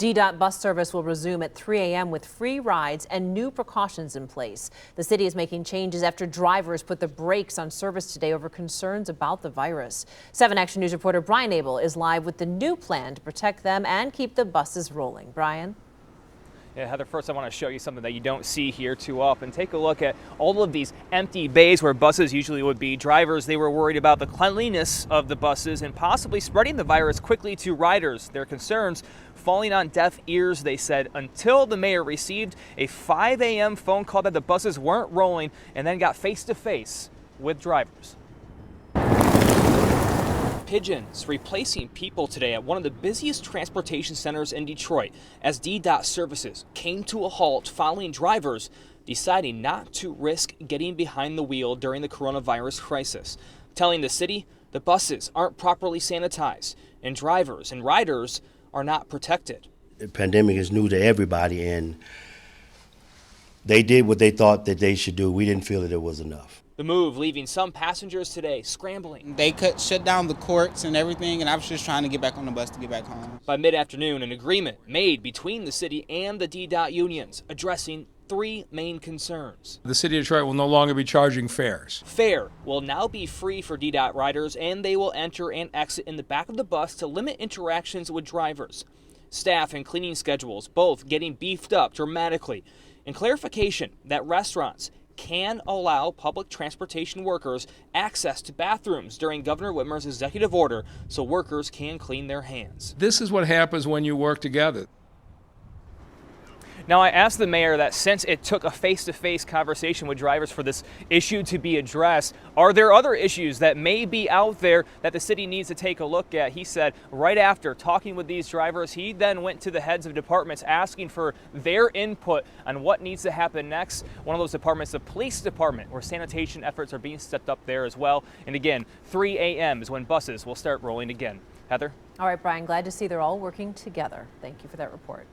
DDOT bus service will resume at 3 a.m. with free rides and new precautions in place. The city is making changes after drivers put the brakes on service today over concerns about the virus. 7 Action News reporter Brian Abel is live with the new plan to protect them and keep the buses rolling. Brian? Yeah, Heather, first I want to show you something that you don't see here too often. Take a look at all of these empty bays where buses usually would be. Drivers, they were worried about the cleanliness of the buses and possibly spreading the virus quickly to riders. Their concerns falling on deaf ears, they said, until the mayor received a 5 a.m. phone call that the buses weren't rolling and then got face-to-face with drivers. Pigeons replacing people today at one of the busiest transportation centers in Detroit as DDOT services came to a halt following drivers deciding not to risk getting behind the wheel during the coronavirus crisis, telling the city the buses aren't properly sanitized and drivers and riders are not protected. The pandemic is new to everybody, and they did what they thought that they should do. We didn't feel that it was enough. The move leaving some passengers today scrambling. They shut down the courts and everything, and I was just trying to get back on the bus to get back home. By mid-afternoon, an agreement made between the city and the DDOT unions addressing 3 main concerns. The city of Detroit will no longer be charging fares. Fare will now be free for DDOT riders, and they will enter and exit in the back of the bus to limit interactions with drivers. Staff and cleaning schedules both getting beefed up dramatically. And clarification that restaurants can allow public transportation workers access to bathrooms during Governor Whitmer's executive order so workers can clean their hands. This is what happens when you work together. Now, I asked the mayor that since it took a face-to-face conversation with drivers for this issue to be addressed, are there other issues that may be out there that the city needs to take a look at? He said right after talking with these drivers, he then went to the heads of departments asking for their input on what needs to happen next. One of those departments, the police department, where sanitation efforts are being stepped up there as well. And again, 3 a.m. is when buses will start rolling again. Heather? All right, Brian, glad to see they're all working together. Thank you for that report.